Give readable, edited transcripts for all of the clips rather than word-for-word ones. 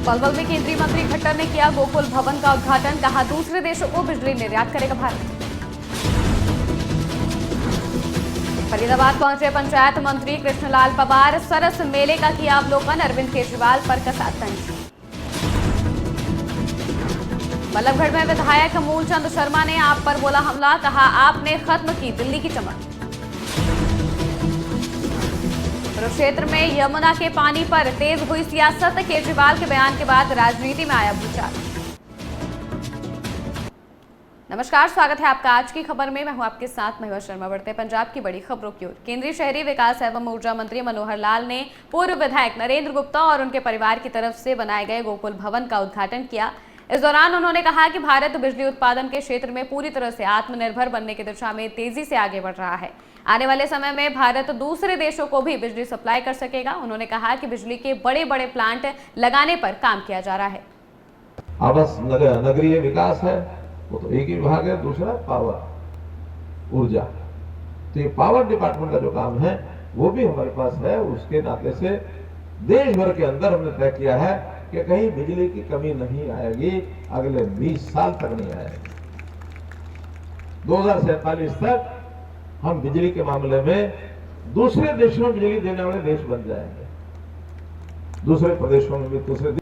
पलवल में केंद्रीय मंत्री खट्टर ने किया गोकुल भवन का उद्घाटन, कहा दूसरे देशों को बिजली निर्यात करेगा भारत। फरीदाबाद पहुंचे पंचायत मंत्री कृष्णलाल पवार, सरस मेले का किया अवलोकन, अरविंद केजरीवाल पर कसा तंज। बल्लभगढ़ में विधायक मूलचंद शर्मा ने आप पर बोला हमला, कहा आपने खत्म की दिल्ली की चमक। कुरुक्षेत्र में यमुना के पानी पर तेज हुई सियासत, केजरीवाल के बयान के बाद राजनीति में आया भूचाल। नमस्कार, स्वागत है आपका आज की खबर में। मैं हूं आपके साथ महिमा शर्मा। बढ़ते पंजाब की बड़ी खबरों की ओर। केंद्रीय शहरी विकास एवं ऊर्जा मंत्री मनोहर लाल ने पूर्व विधायक नरेंद्र गुप्ता और उनके परिवार की तरफ से बनाए गए गोकुल भवन का उद्घाटन किया। इस दौरान उन्होंने कहा कि भारत बिजली उत्पादन के क्षेत्र में पूरी तरह से आत्मनिर्भर बनने की दिशा में तेजी से आगे बढ़ रहा है। आने वाले समय में भारत दूसरे देशों को भी बिजली सप्लाई कर सकेगा। उन्होंने कहा कि बिजली के बड़े बड़े प्लांट लगाने पर काम किया जा रहा है। आवास नगरीय विकास है, वो तो एक ही विभाग है, दूसरा पावर ऊर्जा। तो ये पावर डिपार्टमेंट का जो काम है वो भी हमारे पास है। उसके नाते से देश भर के अंदर हमने तय किया है कि कहीं बिजली की कमी नहीं आएगी, अगले 20 साल तक नहीं आएगी। 2047 तक हम बिजली के मामले में दूसरे देशों में बिजली देने वाले देश बन जाएंगे, दूसरे प्रदेशों में भी दूसरे।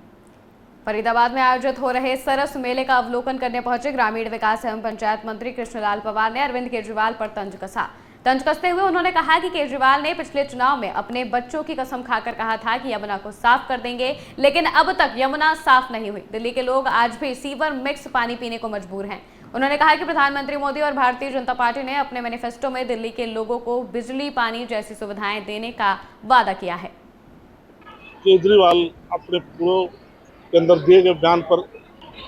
फरीदाबाद में आयोजित हो रहे सरस मेले का अवलोकन करने पहुंचे ग्रामीण विकास एवं पंचायत मंत्री कृष्णलाल पवार ने अरविंद केजरीवाल पर तंज कसा। तंज कसते हुए उन्होंने कहा कि केजरीवाल ने पिछले चुनाव में अपने बच्चों की कसम खाकर कहा था कि यमुना को साफ कर देंगे, लेकिन अब तक यमुना साफ नहीं हुई। दिल्ली के लोग आज भी सीवर मिक्स पानी पीने को मजबूर हैं। उन्होंने कहा कि प्रधानमंत्री मोदी और भारतीय जनता पार्टी ने अपने मैनिफेस्टो में दिल्ली के लोगों को बिजली पानी जैसी सुविधाएं देने का वादा किया है। केजरीवाल अपने पूर्व के अंदर दिए गए बयान पर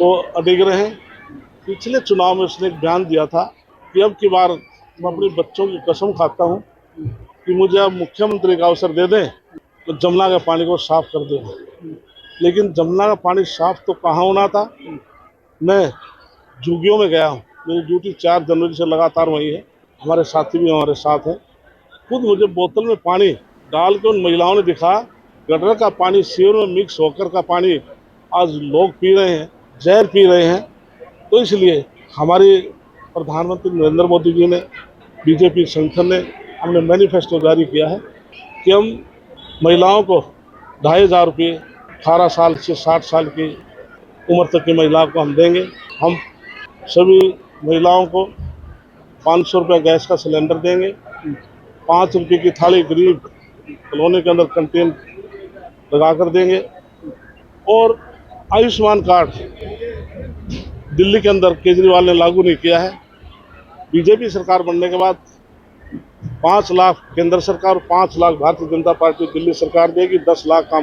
वो अडिग रहे। पिछले चुनाव में उसने एक बयान दिया था कि अब की बार मैं अपने बच्चों की कसम खाता हूं कि मुझे अब मुख्यमंत्री का अवसर दे दें तो जमुना के पानी को साफ कर दें। लेकिन जमुना का पानी साफ तो कहाँ होना था। मैं झुग्गियों में गया हूँ, मेरी ड्यूटी 4 जनवरी से लगातार वही है। हमारे साथी भी हमारे साथ हैं। खुद मुझे बोतल में पानी डाल के उन महिलाओं ने दिखा, गटर का पानी सीवर में मिक्स होकर का पानी आज लोग पी रहे हैं, जहर पी रहे हैं। तो इसलिए हमारे प्रधानमंत्री नरेंद्र मोदी जी ने, बीजेपी संगठन ने, हमने मैनिफेस्टो जारी किया है कि हम महिलाओं को 2500 रुपये 18 साल से 60 साल की उम्र तक की महिलाओं को हम देंगे। हम सभी महिलाओं को 500 रुपये गैस का सिलेंडर देंगे। 5 रुपये की थाली गरीब कॉलोनी के अंदर कंटेन लगा कर देंगे। और आयुष्मान कार्ड दिल्ली के अंदर केजरीवाल ने लागू नहीं किया है। बीजेपी सरकार बनने के बाद 5 लाख केंद्र सरकार, 5 लाख भारतीय जनता पार्टी दिल्ली सरकार देगी, 10 लाख काम।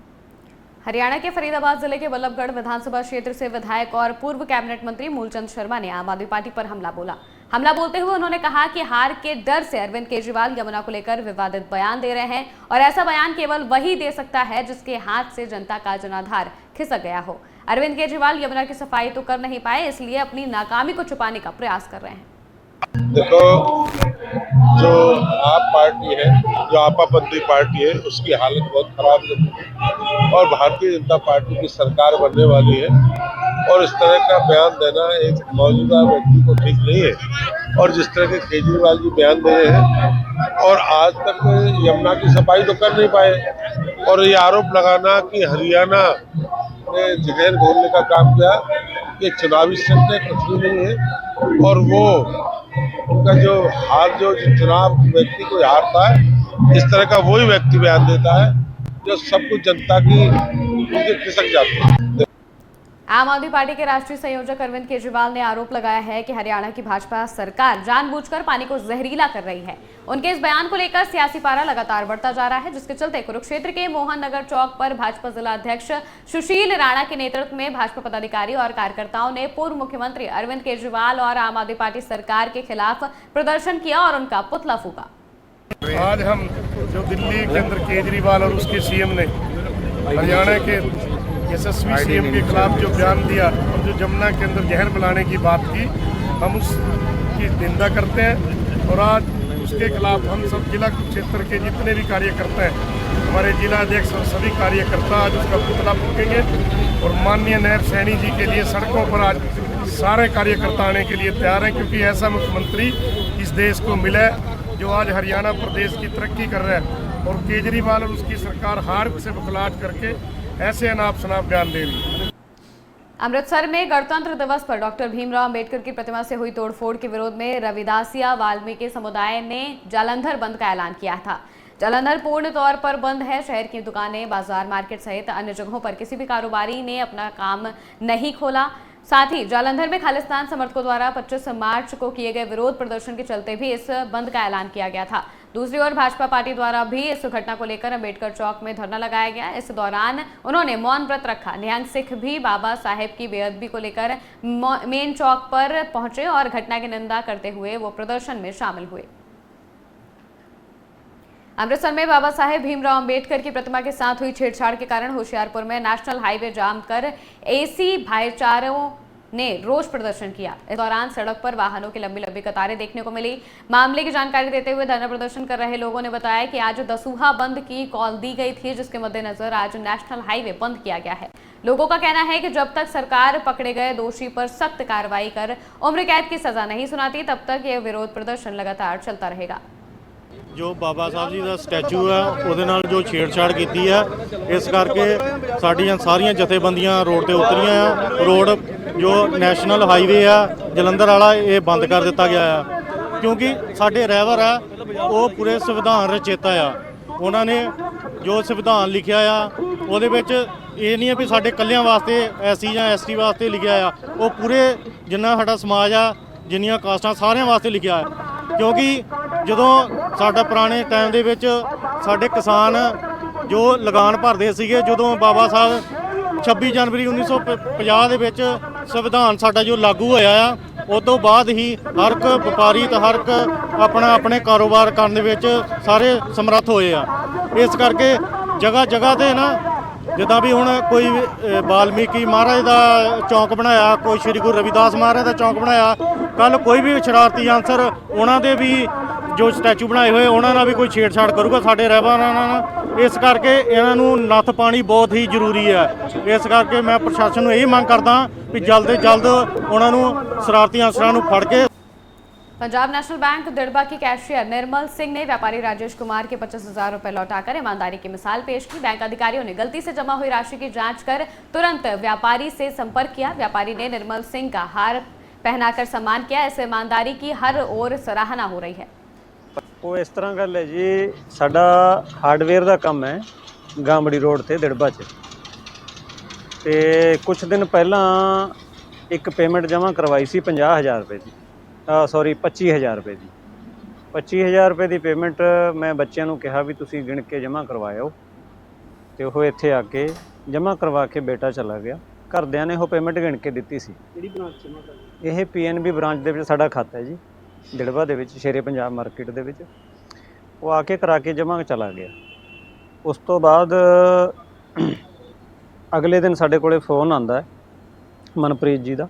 हरियाणा के फरीदाबाद जिले के बल्लभगढ़ विधानसभा क्षेत्र से विधायक और पूर्व कैबिनेट मंत्री मूलचंद शर्मा ने आम आदमी पार्टी पर हमला बोलते हुए उन्होंने कहा कि हार के डर से अरविंद केजरीवाल यमुना को लेकर विवादित बयान दे रहे हैं और ऐसा बयान केवल वही दे सकता है जिसके हाथ से जनता का जनाधार खिसक गया हो। अरविंद केजरीवाल यमुना की सफाई तो कर नहीं पाए, इसलिए अपनी नाकामी को छुपाने का प्रयास कर रहे हैं। देखो, जो आप पार्टी है, जो आपापंथी पार्टी है, उसकी हालत बहुत खराब है और भारतीय जनता पार्टी की सरकार बनने वाली है और इस तरह का बयान देना एक मौजूदा व्यक्ति को ठीक नहीं है। और जिस तरह के केजरीवाल जी बयान दे रहे हैं और आज तक यमुना की सफाई तो कर नहीं पाए और ये आरोप लगाना कि हरियाणा ने जहर घोलने का काम किया, ये चुनावी सत्य कुछ भी नहीं है। और वो उनका जो चुनाव व्यक्ति को हारता है, इस तरह का वही व्यक्ति बयान देता है जो सब कुछ जनता की उनके खिसक जाती है। आम आदमी पार्टी के राष्ट्रीय संयोजक अरविंद केजरीवाल ने आरोप लगाया है कि हरियाणा की भाजपा सरकार जानबूझकर पानी को जहरीला कर रही है। उनके इस बयान को लेकर सियासी पारा लगातार बढ़ता जा रहा है, जिसके चलते कुरुक्षेत्र के मोहन नगर चौक पर भाजपा जिला अध्यक्ष सुशील राणा के नेतृत्व में भाजपा पदाधिकारी और कार्यकर्ताओं ने पूर्व मुख्यमंत्री अरविंद केजरीवाल और आम आदमी पार्टी सरकार के खिलाफ प्रदर्शन किया और उनका पुतला फूका। आज हम जो दिल्ली के अंदर केजरीवाल और उसके सीएम ने हरियाणा के यशस्वी सीएम के खिलाफ जो बयान दिया और जो जमुना के अंदर जहर मिलाने की बात की, हम उसकी निंदा करते हैं। और आज उसके खिलाफ हम सब जिला क्षेत्र के जितने भी कार्यकर्ता हैं, हमारे जिला अध्यक्ष और सभी कार्यकर्ता आज उसका पुतला फूकेंगे और माननीय नायब सैनी जी के लिए सड़कों पर आज सारे कार्यकर्ता आने के लिए तैयार हैं, क्योंकि ऐसा मुख्यमंत्री इस देश को मिला है जो आज हरियाणा प्रदेश की तरक्की कर रहा है और केजरीवाल और उसकी सरकार हार से बखलाहट करके ऐसे अनाप शनाप बयान दे रही है। अमृतसर में गणतंत्र दिवस पर डॉक्टर भीमराव अंबेडकर की प्रतिमा से हुई तोड़फोड़ के विरोध में रविदासिया वाल्मीकि समुदाय ने जालंधर बंद का ऐलान किया था। जालंधर पूर्ण तौर पर बंद है। शहर की दुकानें, बाजार, मार्केट सहित अन्य जगहों पर किसी भी कारोबारी ने अपना काम नहीं खोला। साथ ही जालंधर में खालिस्तान समर्थकों द्वारा 25 मार्च को किए गए विरोध प्रदर्शन के चलते भी इस बंद का ऐलान किया गया था। दूसरी ओर भाजपा पार्टी द्वारा भी इस घटना को लेकर अंबेडकर चौक में धरना लगाया गया। इस दौरान उन्होंने मौन व्रत रखा। निहंग सिख भी बाबा साहेब की बेअदबी को लेकर मेन चौक पर पहुंचे और घटना की निंदा करते हुए वो प्रदर्शन में शामिल हुए। अमृतसर में बाबा साहेब भीमराव अंबेडकर की प्रतिमा के साथ हुई छेड़छाड़ के कारण होशियारपुर में नेशनल हाईवे जाम कर एसी भाईचारों ने रोष प्रदर्शन किया। इस दौरान सड़क पर वाहनों की लंबी लंबी कतारें देखने को मिली। मामले की जानकारी देते हुए धरना प्रदर्शन कर रहे लोगों ने बताया कि आज दसूहा बंद की कॉल दी गई थी, जिसके मद्देनजर आज नेशनल हाईवे बंद किया गया है। लोगों का कहना है कि जब तक सरकार पकड़े गए दोषी पर सख्त कार्रवाई कर उम्र कैद की सजा नहीं सुनाती, तब तक यह विरोध प्रदर्शन लगातार चलता रहेगा। जो बाबा साहब जी ਦਾ ਸਟੈਚੂ ਹੈ ਉਹਦੇ ਨਾਲ ਜੋ ਛੇੜਛਾੜ ਕੀਤੀ ਹੈ, ਇਸ ਕਰਕੇ ਸਾਡੀਆਂ ਸਾਰੀਆਂ ਜਥੇਬੰਦੀਆਂ ਰੋਡ ਤੇ ਉਤਰੀਆਂ ਆ। ਰੋਡ ਜੋ ਨੈਸ਼ਨਲ ਹਾਈਵੇ ਆ ਜਲੰਧਰ ਵਾਲਾ ਇਹ ਬੰਦ ਕਰ ਦਿੱਤਾ ਗਿਆ ਆ, ਕਿਉਂਕਿ ਸਾਡੇ ਡਰਾਈਵਰ ਆ ਉਹ ਪੂਰੇ ਸੰਵਿਧਾਨ ਰਚੇਤਾ ਆ। ਉਹਨਾਂ ਨੇ ਜੋ ਸੰਵਿਧਾਨ ਲਿਖਿਆ ਆ ਉਹਦੇ ਵਿੱਚ ਇਹ ਨਹੀਂ ਹੈ ਵੀ ਸਾਡੇ ਕੱਲਿਆਂ ਵਾਸਤੇ ਐਸਸੀ ਜਾਂ ਐਸਟੀ ਵਾਸਤੇ ਲਿਖਿਆ ਆ, ਉਹ ਪੂਰੇ ਜਿੰਨਾ ਸਾਡਾ ਸਮਾਜ ਆ, ਜਿੰਨੀਆਂ ਕਾਸਟਾਂ ਸਾਰਿਆਂ ਵਾਸਤੇ ਲਿਖਿਆ ਹੈ। ਕਿਉਂਕਿ ਜਦੋਂ ਸਾਡਾ ਪੁਰਾਣੇ ਟਾਈਮ ਦੇ ਵਿੱਚ ਸਾਡੇ ਕਿਸਾਨ ਜੋ ਲਗਾਨ ਭਰਦੇ ਸੀਗੇ, ਜਦੋਂ ਬਾਬਾ ਸਾਹਿਬ 26 ਜਨਵਰੀ 1950 ਦੇ ਵਿੱਚ ਸੰਵਿਧਾਨ ਸਾਡਾ ਜੋ ਲਾਗੂ ਹੋਇਆ ਆ, ਉਸ ਤੋਂ ਬਾਅਦ ਹੀ ਹਰ ਇੱਕ ਵਪਾਰੀ ਤੇ ਹਰ ਇੱਕ ਆਪਣੇ ਕਾਰੋਬਾਰ ਕਰਨ ਦੇ ਵਿੱਚ ਸਾਰੇ ਸਮਰੱਥ ਹੋਏ ਆ। ਇਸ ਕਰਕੇ ਜਗ੍ਹਾ ਜਗ੍ਹਾ ਤੇ ਨਾ ਜਿੱਦਾਂ ਵੀ ਹੁਣ ਕੋਈ ਵਾਲਮੀਕੀ ਮਹਾਰਾਜ ਦਾ ਚੌਂਕ ਬਣਾਇਆ, ਕੋਈ ਸ਼੍ਰੀ ਗੁਰੂ ਰਵਿਦਾਸ ਮਹਾਰਾਜ ਦਾ ਚੌਂਕ ਬਣਾਇਆ, ਕੱਲ ਕੋਈ ਵੀ ਸ਼ਰਾਰਤੀ ਅਨਸਰ ਉਹਨਾਂ ਦੇ ਵੀ ਜੋ ਸਟੈਚੂ ਬਣਾਏ ਹੋਏ ਉਹਨਾਂ ਨਾਲ ਵੀ ਕੋਈ ਛੇੜਛਾੜ ਕਰੂਗਾ ਸਾਡੇ ਰਹਿਬਰਾਂ ਨਾਲ। ਇਸ ਕਰਕੇ ਇਹਨਾਂ ਨੂੰ ਨੱਥ ਪਾਣੀ ਬਹੁਤ ਹੀ ਜ਼ਰੂਰੀ ਹੈ। ਇਸ ਕਰਕੇ ਮੈਂ ਪ੍ਰਸ਼ਾਸਨ ਨੂੰ ਇਹ ਮੰਗ ਕਰਦਾ ਵੀ ਜਲਦ ਤੋਂ ਜਲਦ ਉਹਨਾਂ ਨੂੰ ਸ਼ਰਾਰਤੀ ਅਨਸਰਾਂ ਨੂੰ ਫੜ ਕੇ। पंजाब नेशनल बैंक दिड़बा की कैशियर निर्मल सिंह ने व्यापारी राजेश कुमार के 25,000 रुपए लौटाकर ईमानदारी की मिसाल पेश की। बैंक अधिकारियों ने गलती से जमा हुई राशि की जांच कर तुरंत व्यापारी से संपर्क किया। व्यापारी ने निर्मल सिंह का हार पहनाकर सम्मान किया। इस ईमानदारी की हर ओर सराहना हो रही है। ਉਹ ਇਸ ਤਰ੍ਹਾਂ ਗੱਲ ਹੈ ਜੀ, ਸਾਡਾ ਹਾਰਡਵੇਅਰ ਦਾ ਕੰਮ ਹੈ ਗਾਂਬੜੀ ਰੋਡ ਤੇ ਦਿੜਬਾ 'ਚ, ਤੇ ਕੁਝ ਦਿਨ ਪਹਿਲਾਂ ਇੱਕ ਪੇਮੈਂਟ ਜਮ੍ਹਾਂ ਕਰਵਾਈ ਸੀ 50,000 ਰੁਪਏ ਦੀ, 25,000 ਰੁਪਏ ਦੀ। 25,000 ਰੁਪਏ ਦੀ ਪੇਮੈਂਟ ਮੈਂ ਬੱਚਿਆਂ ਨੂੰ ਕਿਹਾ ਵੀ ਤੁਸੀਂ ਗਿਣ ਕੇ ਜਮ੍ਹਾਂ ਕਰਵਾਇਓ, ਤੇ ਉਹ ਇੱਥੇ ਆ ਕੇ ਜਮ੍ਹਾਂ ਕਰਵਾ ਕੇ ਬੇਟਾ ਚਲਾ ਗਿਆ। ਘਰਦਿਆਂ ਨੇ ਉਹ ਪੇਮੈਂਟ ਗਿਣ ਕੇ ਦਿੱਤੀ ਸੀ। ਕਿਹੜੀ ਬ੍ਰਾਂਚ 'ਚ? ਇਹ PNB ਬ੍ਰਾਂਚ ਦੇ ਵਿੱਚ ਸਾਡਾ ਖਾਤਾ ਹੈ ਜੀ, ਦਿੜਬਾ ਦੇ ਵਿੱਚ, ਸ਼ੇਰੇ ਪੰਜਾਬ ਮਾਰਕੀਟ ਦੇ ਵਿੱਚ। ਉਹ ਆ ਕੇ ਕਰਾ ਕੇ ਜਮ੍ਹਾਂ ਚਲਾ ਗਿਆ। ਉਸ ਤੋਂ ਬਾਅਦ ਅਗਲੇ ਦਿਨ ਸਾਡੇ ਕੋਲੇ ਫ਼ੋਨ ਆਉਂਦਾ ਹੈ ਮਨਪ੍ਰੀਤ ਜੀ ਦਾ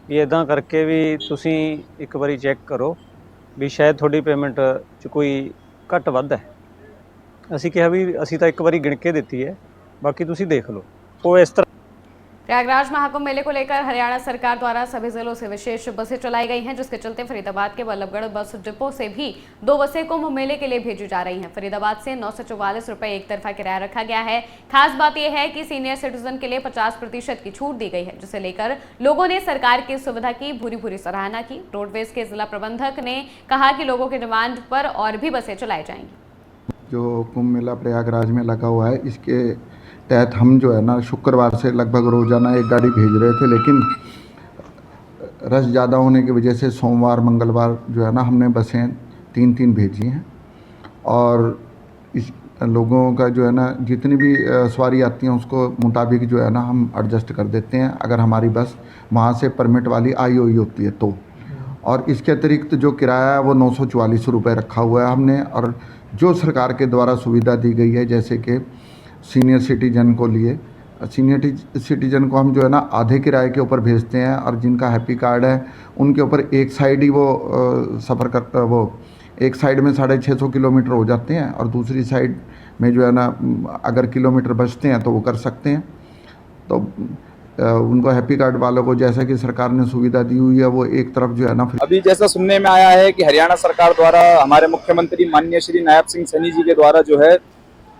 ਵੀ ਇੱਦਾਂ ਕਰਕੇ ਵੀ ਤੁਸੀਂ ਇੱਕ ਵਾਰੀ ਚੈੱਕ ਕਰੋ ਵੀ ਸ਼ਾਇਦ ਤੁਹਾਡੀ ਪੇਮੈਂਟ 'ਚ ਕੋਈ ਘੱਟ ਵੱਧ ਹੈ। ਅਸੀਂ ਕਿਹਾ ਵੀ ਅਸੀਂ ਤਾਂ ਇੱਕ ਵਾਰੀ ਗਿਣ ਕੇ ਦਿੱਤੀ है, बाकी तुसी देख लो। वो इस तरह प्रयागराज महाकुंभ मेले को लेकर हरियाणा सरकार द्वारा सभी जिलों से विशेष बसें चलाई गई हैं, जिसके चलते फरीदाबाद के बल्लभगढ़ बस डिपो से भी 2 बसें कुंभ मेले के लिए भेजी जा रही हैं। फरीदाबाद से 944 रुपये एक तरफा किराया रखा गया है। खास बात यह है कि सीनियर सिटीजन के लिए 50% की छूट दी गई है, जिसे लेकर लोगों ने सरकार की सुविधा की भूरी सराहना की। रोडवेज के जिला प्रबंधक ने कहा कि लोगों की डिमांड पर और भी बसें चलाई जाएंगी। जो कुंभ मेला प्रयागराज में लगा हुआ है, इसके तहत हम जो है ना शुक्रवार से लगभग रोज़ाना एक गाड़ी भेज रहे थे, लेकिन रश ज़्यादा होने की वजह से सोमवार मंगलवार जो है ना हमने बसें 3 भेजी हैं। और इस लोगों का जो है ना जितनी भी सवारी आती हैं उसको मुताबिक जो है ना हम एडजस्ट कर देते हैं, अगर हमारी बस वहाँ से परमिट वाली आई हुई होती है तो। और इसके अतिरिक्त जो किराया है वो 944 रुपये रखा हुआ है हमने। और जो सरकार के द्वारा सुविधा दी गई है, जैसे कि सीनियर सिटीजन को लिए, सीनियर सिटीजन को हम जो है ना आधे किराए के ऊपर भेजते हैं, और जिनका हैप्पी कार्ड है उनके ऊपर एक साइड ही वो सफ़र कर वो एक साइड में 650 किलोमीटर हो जाते हैं और दूसरी साइड में जो है ना अगर किलोमीटर बचते हैं तो वो कर सकते हैं। तो उनको हैप्पी कार्ड वालों को जैसा कि सरकार ने सुविधा दी हुई है वो एक तरफ जो है ना अभी जैसा सुनने में आया है कि हरियाणा सरकार द्वारा हमारे मुख्यमंत्री माननीय श्री नायब सिंह सैनी जी के द्वारा जो है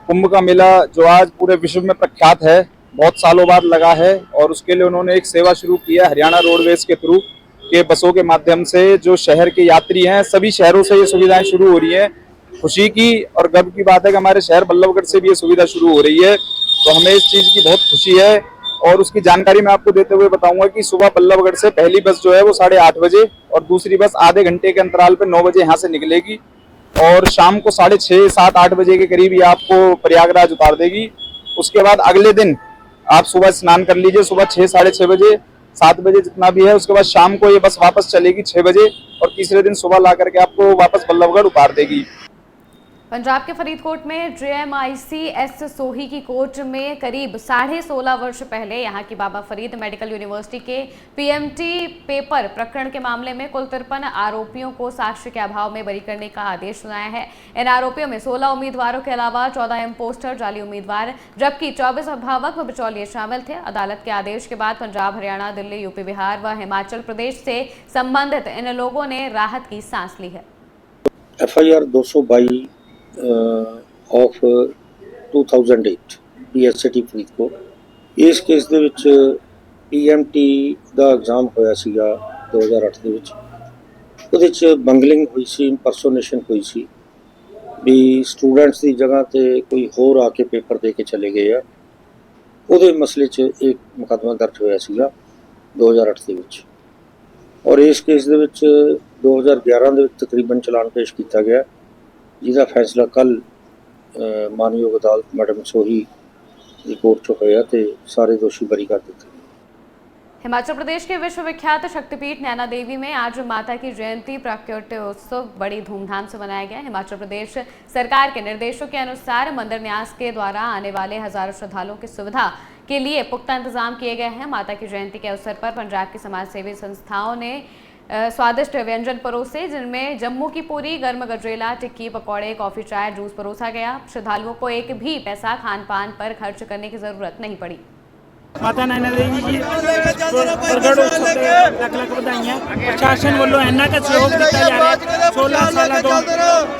कुंभ का मेला जो आज पूरे विश्व में प्रख्यात है, बहुत सालों बाद लगा है और उसके लिए उन्होंने एक सेवा शुरू की है हरियाणा रोडवेज के थ्रू के बसों के माध्यम से जो शहर के यात्री हैं सभी शहरों से ये सुविधाएं शुरू हो रही हैं। खुशी की और गर्व की बात है कि हमारे शहर बल्लभगढ़ से भी ये सुविधा शुरू हो रही है, तो हमें इस चीज की बहुत खुशी है। और उसकी जानकारी मैं आपको देते हुए बताऊंगा कि सुबह बल्लभगढ़ से पहली बस जो है वो 8:30 बजे और दूसरी बस आधे घंटे के अंतराल पे 9 बजे यहाँ से निकलेगी और शाम को 6:30, 7, 8 बजे के करीब ये आपको प्रयागराज उतार देगी। उसके बाद अगले दिन आप सुबह स्नान कर लीजिए, सुबह 6, 6:30 बजे, 7 बजे जितना भी है। उसके बाद शाम को ये बस वापस चलेगी 6 बजे और तीसरे दिन सुबह ला करके आपको वापस बल्लभगढ़ उतार देगी। पंजाब के फरीदकोट में JMICS सोही की कोर्ट में करीब 16.5 वर्ष पहले यहां की बाबा फरीद मेडिकल यूनिवर्सिटी के PMT पेपर प्रकरण के मामले में कुल 53 आरोपियों को साक्ष्य के अभाव में बरी करने का आदेश सुनाया है। इन आरोपियों में 16 उम्मीदवारों के अलावा 14 इम्पोस्टर जाली उम्मीदवार जबकि 24 अभिभावक व बिचौलिए शामिल थे। अदालत के आदेश के बाद पंजाब, हरियाणा, दिल्ली, UP, बिहार व हिमाचल प्रदेश से संबंधित इन लोगों ने राहत की सांस ली है। FIR 222 of 2008 PSCT Faridkot. ਇਸ ਕੇਸ ਦੇ ਵਿੱਚ PMT ਦਾ ਐਗਜ਼ਾਮ ਹੋਇਆ ਸੀਗਾ 2008 ਦੇ ਵਿੱਚ। ਉਹਦੇ 'ਚ ਬੰਗਲਿੰਗ ਹੋਈ ਸੀ, ਇੰਪਰਸੋਨੇਸ਼ਨ ਹੋਈ ਸੀ ਵੀ ਸਟੂਡੈਂਟਸ ਦੀ ਜਗ੍ਹਾ ਤੇ ਕੋਈ ਹੋਰ ਆ ਕੇ ਪੇਪਰ ਦੇ ਕੇ ਚਲੇ ਗਏ ਆ। ਉਹਦੇ ਮਸਲੇ 'ਚ ਇੱਕ ਮੁਕੱਦਮਾ ਦਰਜ ਹੋਇਆ ਸੀਗਾ 2008 ਦੇ ਵਿੱਚ ਔਰ ਇਸ ਕੇਸ ਦੇ ਵਿੱਚ 2011 ਦੇ ਵਿੱਚ ਤਕਰੀਬਨ ਚਲਾਨ ਪੇਸ਼ ਕੀਤਾ ਗਿਆ जिसका फैसला कल मानयोग अदालत मैडम सोही की कोर्ट च होया ते सारे दोषी बरी कर दिए। हिमाचल प्रदेश के विश्वविख्यात शक्तिपीठ नैना देवी में आज माता की जयंती प्राकट्योत्सव बड़ी धूमधाम से मनाया गया। हिमाचल प्रदेश सरकार के निर्देशों के अनुसार मंदिर न्यास के द्वारा आने वाले हजारों श्रद्धालुओं की सुविधा के लिए पुख्ता इंतजाम किए गए हैं। माता की जयंती के अवसर पर पंजाब की समाजसेवी संस्थाओं ने स्वादिष्ट व्यंजन परोसे, जिनमें जम्मू की पूरी, गर्म गजरेला, टिक्की, पकौड़े, कॉफी, चाय, जूस परोसा गया। श्रद्धालुओं को एक भी पैसा खान पान पर खर्च करने की जरूरत नहीं पड़ी। माता नैना देवी जी प्रगट उत्सव ते लख लख बधाइयां। प्रशासन वालों इन्ना का सहयोग दिता जा रहा है। 16 साल तो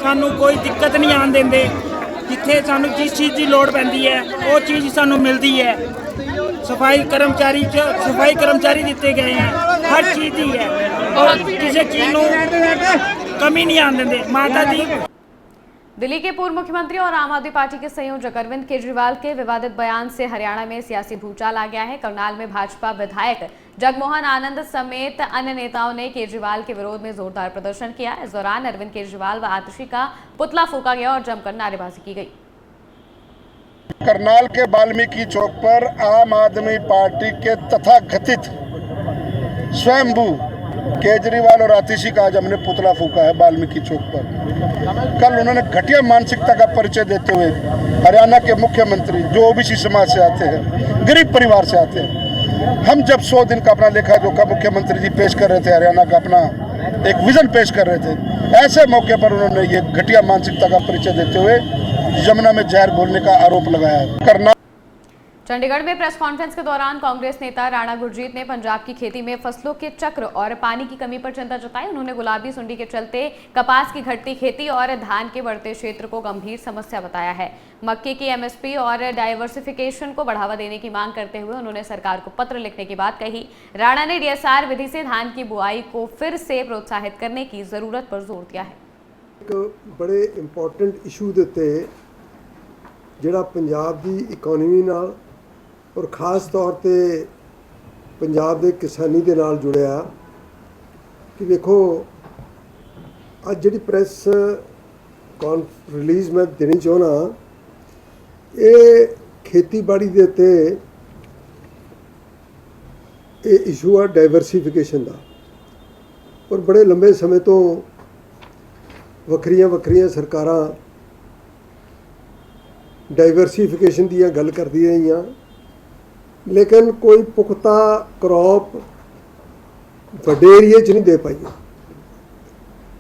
सानू कोई दिक्कत नहीं आन देंदे। जिथे सानू जिस चीज़ की लोड़ पैंदी है वो चीज़ सानू मिलती है। सफाई कर्मचारी दिते गए हैं, हर चीज़ ही है और किसी चीज़ को कमी नहीं आन देंदे। माता दी। दिल्ली के पूर्व मुख्यमंत्री और आम आदमी पार्टी के संयोजक अरविंद केजरीवाल के विवादित बयान से हरियाणा में सियासी भूचाल आ गया है। करनाल में भाजपा विधायक जगमोहन आनंद समेत अन्य नेताओं ने केजरीवाल के विरोध में जोरदार प्रदर्शन किया। इस दौरान अरविंद केजरीवाल व आतिशी का पुतला फूंका गया और जमकर नारेबाजी की गई। करनाल के वाल्मीकि चौक पर आम आदमी पार्टी के तथाकथित स्वयंभू केजरीवाल और आतिशी का आज हमने पुतला फूंका है वाल्मीकि चौक पर। कल उन्होंने घटिया मानसिकता का परिचय देते हुए हरियाणा के मुख्यमंत्री जो ओबीसी समाज से आते हैं, गरीब परिवार से आते हैं, हम जब 100 दिन का अपना लेखा जोखा मुख्यमंत्री जी पेश कर रहे थे, हरियाणा का अपना एक विजन पेश कर रहे थे, ऐसे मौके पर उन्होंने ये घटिया मानसिकता का परिचय देते हुए यमुना में जहर घोलने का आरोप लगाया है। करना चंडीगढ़ में प्रेस कॉन्फ्रेंस के दौरान कांग्रेस नेता राणा गुरजीत ने पंजाब की खेती में फसलों के चक्र और पानी की कमी पर चिंता जताई। उन्होंने गुलाबी सुंडी के चलते कपास की घटती खेती और धान के बढ़ते क्षेत्र को गंभीर समस्या बताया है। मक्के की MSP और डाइवर्सिफिकेशन को बढ़ावा देने की मांग करते हुए उन्होंने सरकार को पत्र लिखने की बात कही। राणा ने DSR विधि से धान की बुआई को फिर से प्रोत्साहित करने की जरूरत पर जोर दिया है। एक बड़े इंपॉर्टेंट इशू ਦੇ ਉੱਤੇ ਜਿਹੜਾ ਪੰਜਾਬ ਦੀ ਇਕਨੋਮੀ ਨਾਲ और ख़ास तौर पे पंजाब के किसानी के नाल जुड़िया कि देखो अज जी प्रेस रिलीज़ मैं देनी चाहना, ये खेतीबाड़ी के उत्ते ये इशू है डाइवर्सिफिकेशन का और बड़े लंबे समय तो वक्रियां सरकारां डाइवर्सिफिकेशन दी गल करदी रही, लेकिन कोई पुख्ता क्रॉप वड्डे एरिए च नहीं दे पाई।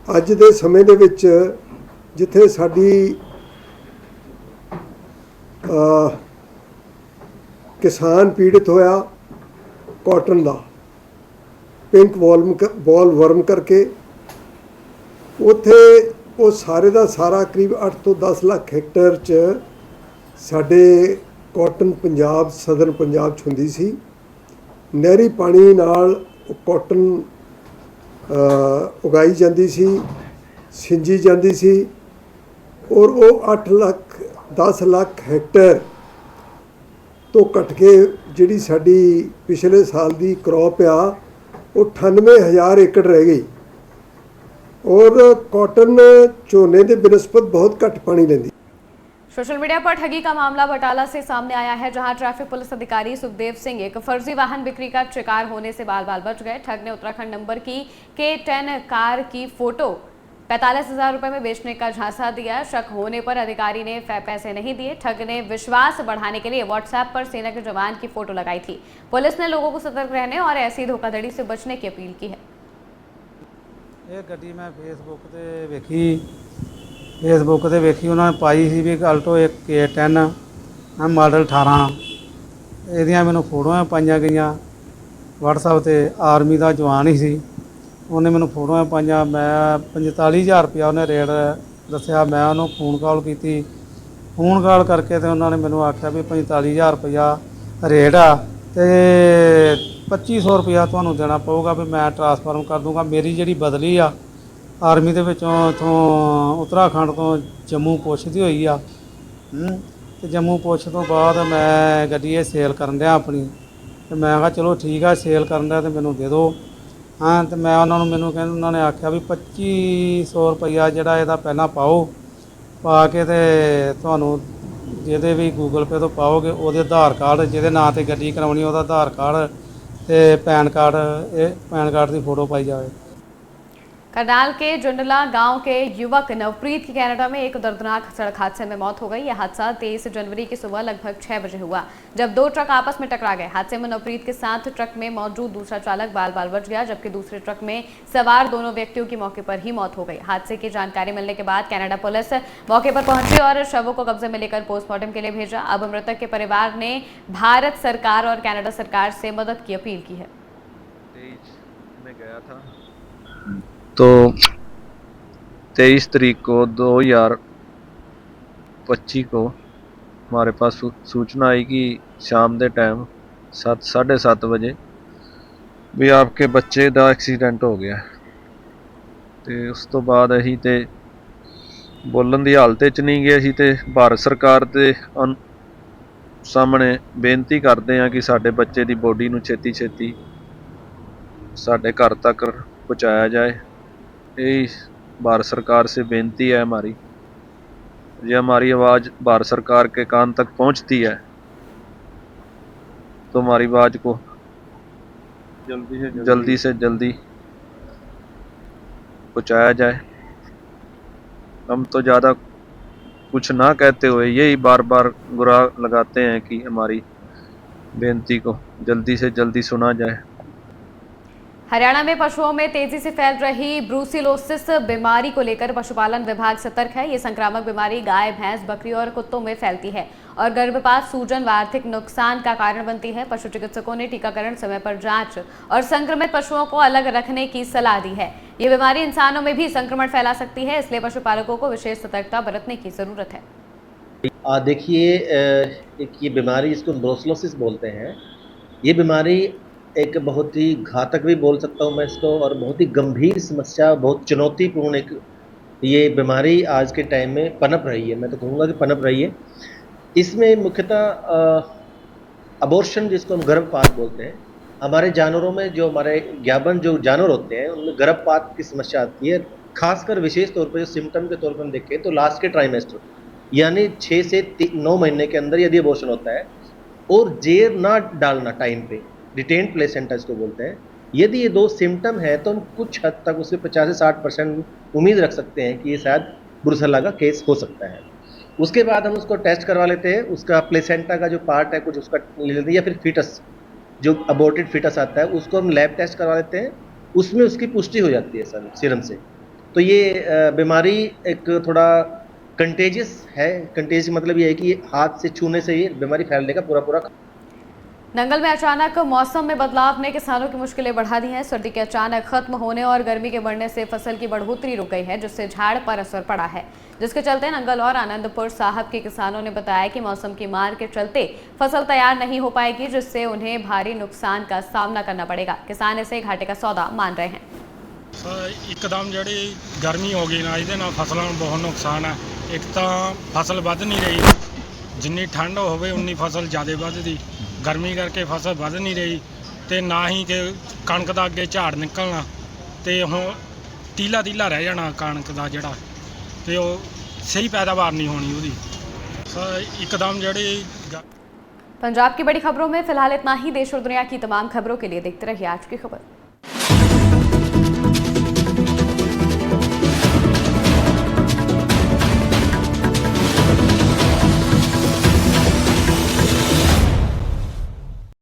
ਅੱਜ ਦੇ ਸਮੇਂ ਦੇ ਵਿੱਚ ਜਿੱਥੇ ਸਾਡੀ ਕਿਸਾਨ ਪੀੜਿਤ ਹੋਇਆ ਕਾਟਨ ਦਾ ਪਿੰਕ ਬॉल वर्म करके ਉੱਥੇ ਉਹ ਸਾਰੇ ਦਾ ਸਾਰਾ ਕਰੀਬ 8 ਤੋਂ 10 ਲੱਖ ਹੈਕਟੇਅਰ 'ਚ ਸਾਡੇ ਕਾਟਨ ਪੰਜਾਬ ਸਦਰਨ ਪੰਜਾਬ 'ਚ ਹੁੰਦੀ ਸੀ। ਨਹਿਰੀ ਪਾਣੀ ਨਾਲ ਕਾਟਨ ਉਗਾਈ ਜਾਂਦੀ ਸੀ, ਸਿੰਜੀ ਜਾਂਦੀ ਸੀ ਔਰ ਉਹ 8 ਲੱਖ 10 ਲੱਖ ਹੈਕਟੇਅਰ ਤੋਂ ਘਟ ਕੇ ਜਿਹੜੀ ਸਾਡੀ ਪਿਛਲੇ ਸਾਲ ਦੀ ਕ੍ਰੌਪ ਆ ਉਹ 98,000 ਏਕੜ ਰਹਿ गई और कॉटन झोने के बनस्पत बहुत घट पानी लेंदी। सोशल मीडिया पर ठगी का मामला बटाला से सामने आया है, जहां ट्रैफिक पुलिस अधिकारी सुखदेव सिंह एक फर्जी वाहन बिक्री का शिकार होने से बाल बाल बच गए। ठग ने उत्तराखंड नंबर की K10 कार की फोटो 45,000 रुपए में बेचने का झांसा दिया। शक होने पर अधिकारी ने पैसे नहीं दिए। ठग ने विश्वास बढ़ाने के लिए व्हाट्सएप पर सेना के जवान की फोटो लगाई थी। पुलिस ने लोगों को सतर्क रहने और ऐसी धोखाधड़ी से बचने की अपील की है। ਇਹ ਗੱਡੀ ਮੈਂ ਫੇਸਬੁੱਕ ਤੇ ਵੇਖੀ ਉਹਨਾਂ ਨੇ ਪਾਈ ਸੀ ਵੀ ਅਲਟੋ ਇੱਕ K10 ਮਾਡਲ 18 ਇਹਦੀਆਂ ਮੈਨੂੰ ਫੋਟੋਆਂ ਪਾਈਆਂ ਗਈਆਂ WhatsApp ਤੇ। ਆਰਮੀ ਦਾ ਜਵਾਨ ਹੀ ਸੀ, ਉਹਨੇ ਮੈਨੂੰ ਫੋਟੋਆਂ ਪਾਈਆਂ। ਮੈਂ 45,000 ਰੁਪਇਆ ਉਹਨੇ ਰੇਟ ਦੱਸਿਆ। ਮੈਂ ਉਹਨੂੰ ਫੋਨ ਕਾਲ ਕੀਤੀ, ਫੋਨ ਕਾਲ ਕਰਕੇ ਤੇ ਉਹਨਾਂ ਨੇ ਮੈਨੂੰ ਆਖਿਆ ਵੀ 45,000 ਰੁਪਇਆ ਰੇਟ ਆ ਤੇ 2500 ਰੁਪਇਆ ਤੁਹਾਨੂੰ ਦੇਣਾ ਪਊਗਾ ਵੀ ਮੈਂ ਟਰਾਂਸਫਰਮ ਕਰ ਦੂੰਗਾ। ਮੇਰੀ ਜਿਹੜੀ ਬਦਲੀ ਆ ਆਰਮੀ ਦੇ ਵਿੱਚੋਂ ਇੱਥੋਂ ਉੱਤਰਾਖੰਡ ਤੋਂ ਜੰਮੂ ਪੁੱਛ ਦੀ ਹੋਈ ਆ ਤੇ ਜੰਮੂ ਪੁੱਛ ਤੋਂ ਬਾਅਦ ਮੈਂ ਗੱਡੀ ਇਹ ਸੇਲ ਕਰਨ ਡਿਆ ਆਪਣੀ। ਤੇ ਮੈਂ ਕਿਹਾ ਚਲੋ ਠੀਕ ਆ, ਸੇਲ ਕਰਨ ਡਿਆ ਤੇ ਮੈਨੂੰ ਦੇ ਦਿਓ। ਹਾਂ ਤੇ ਮੈਂ ਉਹਨਾਂ ਨੂੰ ਕਹਿੰਦੇ ਉਹਨਾਂ ਨੇ ਆਖਿਆ ਵੀ 2500 ਰੁਪਇਆ ਜਿਹੜਾ ਇਹਦਾ ਪਹਿਲਾਂ ਪਾਓ, ਪਾ ਕੇ ਤੇ ਤੁਹਾਨੂੰ ਜਿਹਦੇ ਵੀ ਗੂਗਲ ਪੇ ਤੋਂ ਪਾਓਗੇ ਉਹਦੇ ਆਧਾਰ ਕਾਰਡ ਜਿਹਦੇ ਨਾਂ ਤੇ ਗੱਡੀ ਕਰਾਉਣੀ ਉਹਦਾ ਆਧਾਰ ਕਾਰਡ ਤੇ पैन कार्ड की फोटो पाई जाए। करनाल के जुंडला गांव के युवक नवप्रीत की कनाडा में एक दर्दनाक सड़क हादसे में मौत हो गई। यह हादसा 23 जनवरी की सुबह लगभग 6 बजे हुआ, जब दो ट्रक आपस में टकरा गए। हादसे में नवप्रीत के साथ ट्रक में मौजूद दूसरा चालक बाल बाल बच गया, जबकि दूसरे ट्रक में सवार दोनों व्यक्तियों की मौके पर ही मौत हो गई। हादसे की जानकारी मिलने के बाद कनाडा पुलिस मौके पर पहुंची और शवों को कब्जे में लेकर पोस्टमार्टम के लिए भेजा। अब मृतक के परिवार ने भारत सरकार और कनाडा सरकार से मदद की अपील की है। में गया था तो 23 तारीख को 2025 को हमारे पास सूचना आई कि शाम के टाइम 7:30 बजे भी आपके बच्चे का एक्सीडेंट हो गया। तो उस तो बाद असी तो बोलन की हालत च नहीं गए। असी तो भारत सरकार के सामने बेनती करते हैं कि साडे बच्चे की बॉडी नूं छेती छेती साडे घर तक पहुँचाया जाए। यही भारत सरकार से बेनती है हमारी। ये हमारी आवाज़ भारत सरकार के कान तक पहुँचती है तो हमारी आवाज़ को जल्दी से जल्दी पहुँचाया जाए। हम तो ज़्यादा कुछ ना कहते हुए यही बार बार गुहार लगाते हैं कि हमारी बेनती को जल्दी से जल्दी सुना जाए। हरियाणा में पशुओं में तेजी से फैल रही ब्रूसिलोसिस बीमारी को लेकर पशुपालन विभाग सतर्क है। ये संक्रामक बीमारी गाय, भैंस, बकरी और कुत्तों में फैलती है और गर्भपात, सूजन व आर्थिक नुकसान का कारण बनती है। पशु चिकित्सकों ने टीकाकरण, समय पर जांच और संक्रमित पशुओं को अलग रखने की सलाह दी है। ये बीमारी इंसानों में भी संक्रमण फैला सकती है, इसलिए पशुपालकों को विशेष सतर्कता बरतने की जरूरत है। देखिए, एक ये बीमारी जिसको ब्रूसिलोसिस बोलते हैं, ये बीमारी एक बहुत ही घातक भी बोल सकता हूँ मैं इसको, और बहुत ही गंभीर समस्या, बहुत चुनौतीपूर्ण एक ये बीमारी आज के टाइम में पनप रही है। मैं तो कहूँगा कि पनप रही है। इसमें मुख्यतः अबॉर्शन जिसको हम गर्भपात बोलते हैं, हमारे जानवरों में जो हमारे ज्ञाबन जो जानवर होते हैं उनमें गर्भपात की समस्या आती है। खासकर विशेष तौर पर जो सिम्टम के तौर पर हम देखें तो लास्ट के ट्राइमेस्टर यानी 6 से 9 महीने के अंदर यदि अबॉर्शन होता है और जेर ना डालना टाइम पे, रिटेन्ड प्लेसेंटा इसको बोलते हैं, यदि ये दो सिम्टम है तो हम कुछ हद तक उससे 50 से 60% उम्मीद रख सकते हैं कि ये शायद ब्रूसेला का केस हो सकता है। उसके बाद हम उसको टेस्ट करवा लेते हैं, उसका प्लेसेंटा का जो पार्ट है कुछ उसका ले लेते हैं, या फिर फीटस जो अबॉर्टेड फीटस आता है उसको हम लैब टेस्ट करवा लेते हैं, उसमें उसकी पुष्टि हो जाती है सर सीरम से। तो ये बीमारी एक थोड़ा कंटेजियस है। कंटेजियस मतलब ये है कि हाथ से छूने से ये बीमारी फैलने का पूरा नंगल में अचानक मौसम में बदलाव ने किसानों की मुश्किलें बढ़ा दी हैं। सर्दी के अचानक खत्म होने और गर्मी के बढ़ने से फसल की बढ़ोतरी रुक गई है, जिससे झाड़ पर असर पड़ा है, जिसके चलते नंगल और आनंदपुर साहब के किसानों ने बताया कि मौसम की मार के चलते फसल तैयार नहीं हो पाएगी, जिससे उन्हें भारी नुकसान का सामना करना पड़ेगा। किसान इसे घाटे का सौदा मान रहे हैं। ਇੱਕਦਮ ਜਿਹੜੀ ਗਰਮੀ ਹੋ ਗਈ ਨਾ, ਇਹਦੇ ਨਾਲ ਫਸਲਾਂ ਨੂੰ ਬਹੁਤ ਨੁਕਸਾਨ ਹੈ। ਇੱਕ ਤਾਂ ਫਸਲ ਵੱਧ ਨਹੀਂ ਰਹੀ, ਜਿੰਨੀ ਠੰਡ ਹੋਵੇ ਉਨੀ ਫਸਲ ਜ਼ਿਆਦਾ ਵੱਧਦੀ, ਗਰਮੀ ਕਰਕੇ ਫਸਲ ਵੱਧ ਨਹੀਂ ਰਹੀ ਤੇ ਨਾ ਹੀ ਕਿ ਕਣਕ ਦਾ ਅੱਗੇ ਝਾੜ ਨਿਕਲਣਾ ਤੇ ਹੁਣ ਤੀਲਾ ਰਹਿ ਜਾਣਾ ਕਣਕ ਦਾ ਜਿਹੜਾ, ਤੇ ਉਹ ਸਹੀ ਪੈਦਾਵਾਰ ਨਹੀਂ ਹੋਣੀ ਉਹਦੀ। ਇੱਕਦਮ ਜਿਹੜੀ पंजाब की बड़ी खबरों में फिलहाल इतना ही। देश और दुनिया की तमाम खबरों के लिए देखते रहिए आज की खबर।